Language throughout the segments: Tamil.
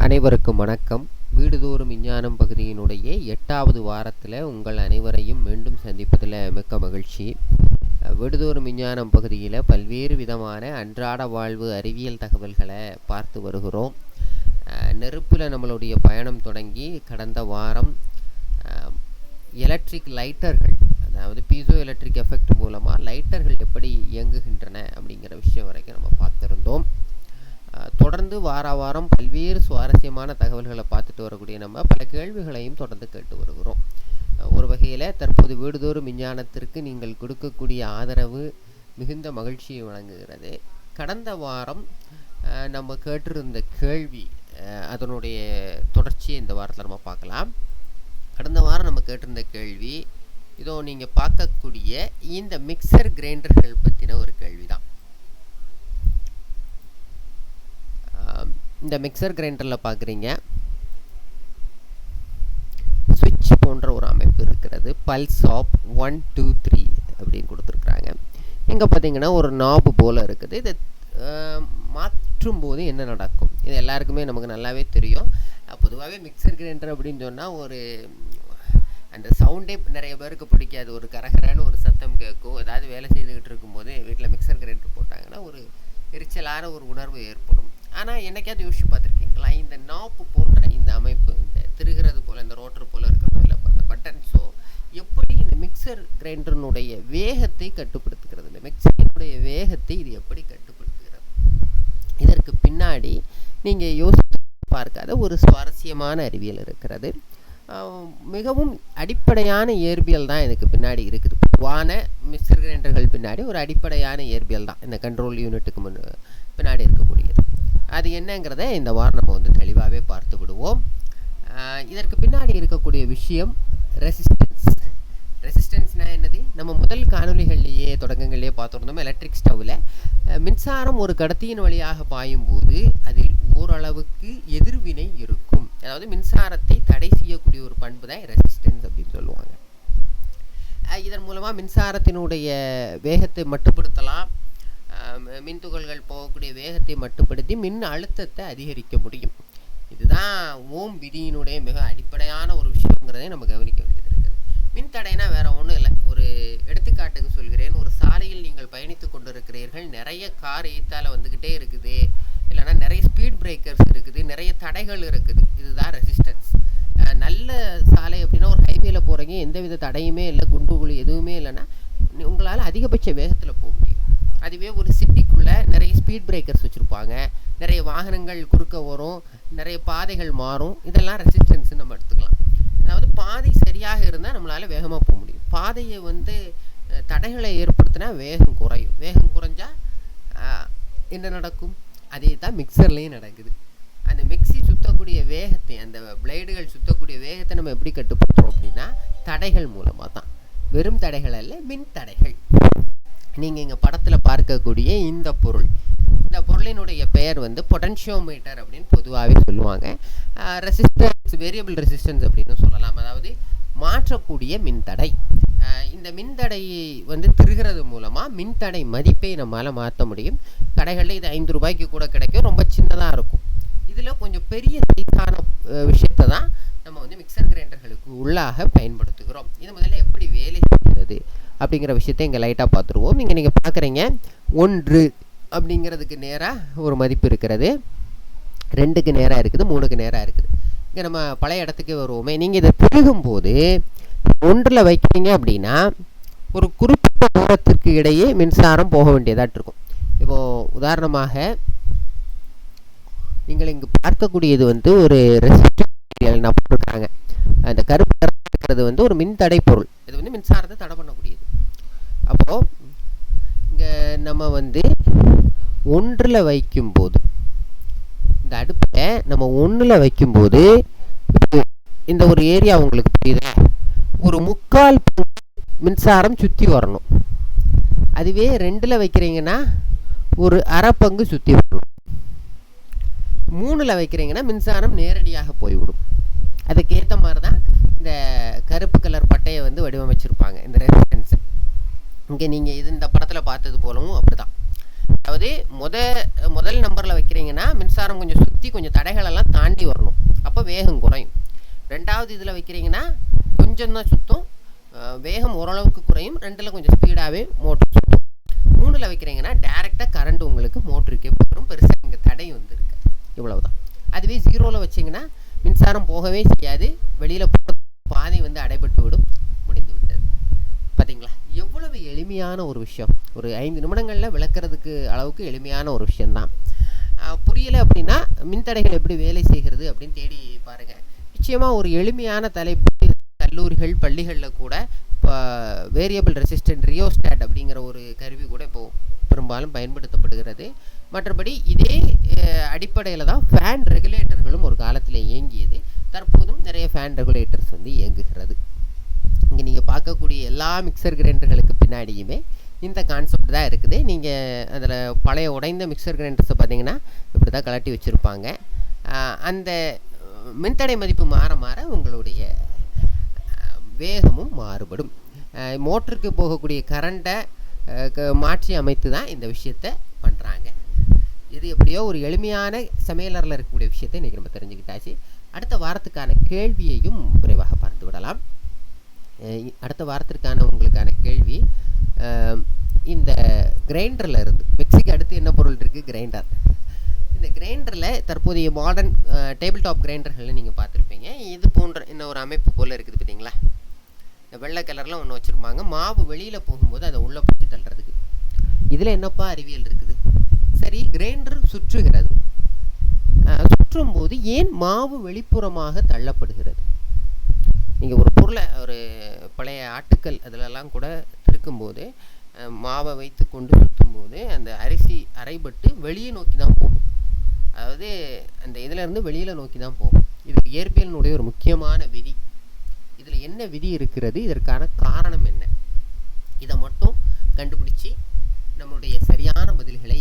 அனைவருக்கும் வணக்கம். வீடுதோறும் விஞ்ஞானம் பகுதியினுடைய 8வது வாரத்தில் உங்கள் அனைவரையும் மீண்டும் சந்திப்பதில் மிக்க மகிழ்ச்சி. வீடுதோறும் விஞ்ஞானம் பகுதியில் பல்வேறு விதமான அன்றாட வாழ்வு அறிவியல் தகவல்களை பார்த்து வருகிறோம். நெருப்பில் நம்மளுடைய பயணம் தொடங்கி கடந்த வாரம் எலக்ட்ரிக் லைட்டர்கள், அதாவது பீசோ எலக்ட்ரிக் எஃபெக்ட் மூலமாக லைட்டர்கள் எப்படி இயங்குகின்றன அப்படிங்கிற விஷயம் வரைக்கும் நம்ம பார்த்துருந்தோம். தொடர்ந்து வாரம் பல்வேறு சுவாரஸ்யமான தகவல்களை பார்த்துட்டு வரக்கூடிய நம்ம பல கேள்விகளையும் தொடர்ந்து கேட்டு வருகிறோம். ஒரு வகையில் தற்போது வீடுதோறும் விஞ்ஞானத்திற்கு நீங்கள் கொடுக்கக்கூடிய ஆதரவு மிகுந்த மகிழ்ச்சியை வழங்குகிறது. கடந்த வாரம் நம்ம கேட்டிருந்த கேள்வி, அதனுடைய தொடர்ச்சியை இந்த வாரத்தில் நம்ம பார்க்கலாம். கடந்த வாரம் நம்ம கேட்டிருந்த கேள்வி இதோ நீங்கள் பார்க்கக்கூடிய இந்த மிக்சர் கிரைண்டர்கள் பற்றின ஒரு கேள்வி தான். இந்த மிக்சர் கிரைண்டரில் பார்க்குறீங்க, ஸ்விட்ச் போன்ற ஒரு அமைப்பு இருக்கிறது. பல்ஸ் ஆப் 1 2 3 அப்படின்னு கொடுத்துருக்குறாங்க. இங்கே பார்த்தீங்கன்னா ஒரு நாபு போல் இருக்குது. இதை மாற்றும் போது என்ன நடக்கும் இது எல்லாருக்குமே நமக்கு நல்லாவே தெரியும். பொதுவாகவே மிக்சர் கிரைண்டர் அப்படின்னு சொன்னால் ஒரு அந்த சவுண்டே நிறைய பேருக்கு பிடிக்காது. ஒரு கரகரன்னு ஒரு சத்தம் கேட்கும். ஏதாவது வேலை செய்துக்கிட்டு இருக்கும்போது வீட்டில் மிக்சர் கிரைண்டர் போட்டாங்கன்னா ஒரு எரிச்சலான ஒரு உணர்வு ஏற்படும். ஆனால் என்னைக்காவது யோசிச்சு பார்த்துருக்கீங்களா, இந்த நாப்பு போன்ற இந்த அமைப்பு, இந்த திருகிறது போல், இந்த ரோட்டர் போல் இருக்கிறதுல பட்டன்ஸோ எப்படி இந்த மிக்சர் கிரைண்டரினுடைய வேகத்தை கட்டுப்படுத்துகிறது, இந்த மிக்சரினுடைய வேகத்தை இது எப்படி கட்டுப்படுத்துகிறது? இதற்கு பின்னாடி நீங்கள் யோசித்து பார்க்காத ஒரு சுவாரஸ்யமான அறிவியல் இருக்கிறது. மிகவும் அடிப்படையான இயற்பியல் தான் இதுக்கு பின்னாடி இருக்குது. பொதுவான மிக்சர் கிரைண்டர்கள் பின்னாடி ஒரு அடிப்படையான இயற்பியல் தான் இந்த கண்ட்ரோல் யூனிட்டுக்கு பின்னாடி இருக்கக்கூடியது. அது என்னங்கிறத இந்த வாரம் நம்ம தெளிவாகவே பார்த்து விடுவோம். இதற்கு பின்னாடி இருக்கக்கூடிய விஷயம் ரெசிஸ்டன்ஸ்னால் என்னது? நம்ம முதல் காணொலிகள்லேயே தொடக்கங்கள்லேயே பார்த்துருந்தோம். எலக்ட்ரிக் ஸ்டவ்வில் மின்சாரம் ஒரு கடத்தியின் வழியாக பாயும் போது அதில் ஓரளவுக்கு எதிர்வினை இருக்கும். அதாவது மின்சாரத்தை தடை செய்யக்கூடிய ஒரு பண்பு தான் ரெசிஸ்டன்ஸ் அப்படின்னு சொல்லுவாங்க. இதன் மூலமாக மின்சாரத்தினுடைய வேகத்தை மட்டுப்படுத்தலாம். மின்துகள்கள் போகக்கூடிய வேகத்தை மட்டுப்படுத்தி மின் அழுத்தத்தை அதிகரிக்க முடியும். இதுதான் ஓம் விதியினுடைய மிக அடிப்படையான ஒரு விஷயங்கிறதை நம்ம கவனிக்க வேண்டியது இருக்குது. மின்தடைனா வேற ஒன்றும் இல்லை. ஒரு எடுத்துக்காட்டுக்கு சொல்கிறேன். ஒரு சாலையில் நீங்கள் பயணித்து கொண்டிருக்கிறீர்கள், நிறைய கார் எய்த்தால வந்துக்கிட்டே இருக்குது, இல்லைன்னா நிறைய ஸ்பீட் பிரேக்கர்ஸ் இருக்குது, நிறைய தடைகள் இருக்குது. இதுதான் ரெசிஸ்டன்ஸ். நல்ல சாலை அப்படின்னா ஒரு ஹைவேல போகிறீங்க, எந்தவித தடையுமே இல்லை, குண்டு குழி எதுவுமே இல்லைன்னா உங்களால் அதிகபட்ச வேகத்தில் போக முடியும். அதுவே ஒரு சிட்டிக்குள்ளே நிறைய ஸ்பீட் பிரேக்கர்ஸ் வச்சுருப்பாங்க, நிறைய வாகனங்கள் குறுக்க வரும், நிறைய பாதைகள் மாறும். இதெல்லாம் ரெசிஸ்டன்ஸ்ன்னு நம்ம எடுத்துக்கலாம். அதாவது பாதை சரியாக இருந்தால் நம்மளால் வேகமாக போக முடியும். பாதையை தடைகளை ஏற்படுத்தினா வேகம் குறையும். வேகம் குறைஞ்சால் என்ன நடக்கும்? அதே தான் மிக்சர்லேயும் நடக்குது. அந்த மிக்சி சுற்றக்கூடிய வேகத்தை, அந்த பிளேடுகள் சுற்றக்கூடிய வேகத்தை நம்ம எப்படி கட்டுப்படுத்துகிறோம் அப்படின்னா தடைகள் மூலமாக தான். வெறும் தடைகள் அல்ல, மின் தடைகள். நீங்கள் இங்கே படத்தில் பார்க்கக்கூடிய இந்த பொருளினுடைய பெயர் பொட்டன்ஷியோமீட்டர் அப்படின்னு பொதுவாகவே சொல்லுவாங்க. ரெசிஸ்டன்ஸ், வேரியபிள் ரெசிஸ்டன்ஸ் அப்படின்னு சொல்லலாம். அதாவது மாற்றக்கூடிய மின்தடை. இந்த மின்தடையை திருகிறது மூலமாக மின்தடை மதிப்பை நம்மளால் மாற்ற முடியும். கடைகளில் இது 5 ரூபாய்க்கு கூட கிடைக்கும். ரொம்ப சின்னதாக இருக்கும். இதில் கொஞ்சம் பெரிய சைஸான விஷயத்தை தான் நம்ம மிக்சர் கிரைண்டர்களுக்கு உள்ளாக பயன்படுத்துகிறோம். இது முதல்ல எப்படி வேலை செய்கிறது அப்படிங்கிற விஷயத்தை இங்கே லைட்டாக பார்த்துருவோம். நீங்கள் பார்க்குறீங்க, 1 அப்படிங்கிறதுக்கு நேராக ஒரு மதிப்பு இருக்கிறது, 2க்கு நேராக இருக்குது, 3க்கு நேராக இருக்குது. இங்கே நம்ம பழைய இடத்துக்கு வருவோமே. நீங்கள் இதை திருகும்போது 1ல் வைக்கிறீங்க அப்படின்னா ஒரு குறிப்பிட்ட தூரத்திற்கு இடையே மின்சாரம் போக வேண்டியதாக இருக்கும். இப்போது உதாரணமாக நீங்கள் இங்கு பார்க்கக்கூடியது ஒரு ரெசிஸ்டன்ஸ் நான் போட்டிருக்காங்க. அந்த கருப்பு இருக்கிறது ஒரு மின்தடை பொருள். இது மின்சாரத்தை தடை பண்ணக்கூடியது. அப்போது இங்கே நம்ம 1ல் வைக்கும்போது, இந்த அடுப்பை நம்ம 1ல் வைக்கும்போது இந்த ஒரு ஏரியா உங்களுக்கு புரியுது, ஒரு 3/4 மின்சாரம் சுற்றி வரணும். அதுவே 2ல் வைக்கிறீங்கன்னா ஒரு 1/2 பங்கு சுற்றி வரணும். 3ல் வைக்கிறீங்கன்னா மின்சாரம் நேரடியாக போய்விடும். அதுக்கேற்ற மாதிரி தான் இந்த கருப்பு கலர் பட்டையை வடிவமைச்சிருப்பாங்க இந்த ரெசிஸ்டன்ஸை. இங்கே நீங்கள் இந்த படத்தில் பார்த்தது போலவும் அப்படி தான். அதாவது முதல் நம்பரில் வைக்கிறீங்கன்னா மின்சாரம் கொஞ்சம் சுற்றி கொஞ்சம் தடைகளெல்லாம் தாண்டி வரணும். வேகம் குறையும். 2வது இதில் வைக்கிறீங்கன்னா கொஞ்சம் தான் சுற்றும், வேகம் ஓரளவுக்கு குறையும். 2ல் கொஞ்சம் ஸ்பீடாகவே மோட்டர் சுற்றும். 3ல் வைக்கிறீங்கன்னா டேரெக்டாக கரண்ட் உங்களுக்கு மோட்டருக்கே போயிடும். பெருசாக இங்கே தடை வந்து இருக்கு. இவ்வளவு தான். அதுவே 0ல் வச்சிங்கன்னா மின்சாரம் போகவே செய்யாது, வெளியில் போகிற பாதை வந்து அடைபட்டு விடும், முடிந்து விட்டது. பார்த்தீங்களா எவ்வளவு எளிமையான ஒரு விஷயம். ஒரு 5 நிமிடங்களில் விளக்குறதுக்கு அளவுக்கு எளிமையான ஒரு விஷயந்தான். புரியலை அப்படின்னா மின்தடைகள் எப்படி வேலை செய்கிறது அப்படின்னு தேடி பாருங்கள். நிச்சயமாக ஒரு எளிமையான தலைப்பு. கல்லூரிகள் பள்ளிகளில் கூட இப்போ வேரியபிள் ரெசிஸ்டன்ட் ரியோஸ்டாட் அப்படிங்கிற ஒரு கருவி கூட இப்போது பெரும்பாலும் பயன்படுத்தப்படுகிறது. மற்றபடி இதே அடிப்படையில் தான் ஃபேன் ரெகுலேட்டர்களும் ஒரு காலத்தில் இயங்கியது. தற்போதும் நிறைய ஃபேன் ரெகுலேட்டர்ஸ் வந்து இயங்குகிறது. இங்கே நீங்கள் பார்க்கக்கூடிய எல்லா மிக்சர் கிரைண்டர்களுக்கு பின்னாடியுமே இந்த கான்செப்ட் தான் இருக்குது. நீங்கள் அதில் பழைய உடைந்த மிக்சர் கிரைண்டர்ஸை பார்த்தீங்கன்னா இப்படி தான் கலட்டி வச்சுருப்பாங்க. அந்த மின்தடை மதிப்பு மாற மாற உங்களுடைய வேகமும் மாறுபடும். மோட்டருக்கு போகக்கூடிய கரண்ட்டை மாற்றி அமைத்து தான் இந்த விஷயத்தை பண்ணுறாங்க. இது எப்படியோ ஒரு எளிமையான சமையலறையில் இருக்கக்கூடிய விஷயத்தை இன்றைக்கி நம்ம தெரிஞ்சுக்கிட்டாச்சு. அடுத்த வாரத்துக்கான கேள்வியையும் விரைவாக பார்த்து விடலாம். அடுத்த வாரத்திற்கான உங்களுக்கான கேள்வி, இந்த கிரைண்டரில் இருந்து மிக்சிக்கு அடுத்து என்ன பொருள் இருக்குது? கிரைண்டர். இந்த கிரைண்டரில் தற்போதைய மாடர்ன் டேபிள் டாப் கிரைண்டர்களில் நீங்கள் பார்த்துருப்பீங்க. இது போன்ற இன்னும் ஒரு அமைப்பு போல் இருக்குது பார்த்தீங்களா? இந்த வெள்ளை கலரில் ஒன்று வச்சுருப்பாங்க. மாவு வெளியில் போகும்போது அதை உள்ளே பிடிச்சி தள்ளுறதுக்கு. இதில் என்னப்பா அறிவியல் இருக்குது? சரி, கிரைண்டர் சுற்றுகிறது. சுற்றும் போது ஏன் மாவு வெளிப்புறமாக தள்ளப்படுகிறது? நீங்கள் ஒரு பொருளை, ஒரு பழைய ஆட்டுக்கல் அதிலெல்லாம் கூட திருக்கும்போது மாவை வைத்து கொண்டு சுற்றும்போது அந்த அரிசி அரைபட்டு வெளியே நோக்கி தான் போகும். அதாவது அந்த இதிலேருந்து வெளியில் நோக்கி தான் போகும். இது இயற்பியலினுடைய ஒரு முக்கியமான விதி. இதில் என்ன விதி இருக்கிறது, இதற்கான காரணம் என்ன, இதை மட்டும் கண்டுபிடிச்சி நம்மளுடைய சரியான பதில்களை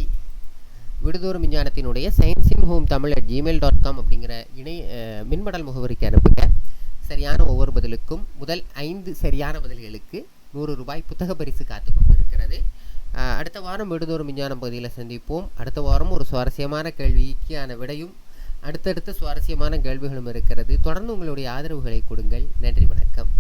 விடுதோறும் விஞ்ஞானத்தினுடைய sciencesinhome@gmail.com அப்படிங்கிற மின்மடல் முகவரிக்கு அனுப்புங்க. சரியான ஒவ்வொரு பதிலுக்கும் முதல் 5 சரியான பதில்களுக்கு 100 ரூபாய் புத்தக பரிசு காத்து கொண்டு இருக்கிறது. அடுத்த வாரம் விடுதோறும் விஞ்ஞானம் பகுதியில் சந்திப்போம். அடுத்த வாரம் ஒரு சுவாரஸ்யமான கேள்விக்கான விடையும் அடுத்தடுத்த சுவாரஸ்யமான கேள்விகளும் இருக்கிறது. தொடர்ந்து உங்களுடைய ஆதரவுகளை கொடுங்கள். நன்றி, வணக்கம்.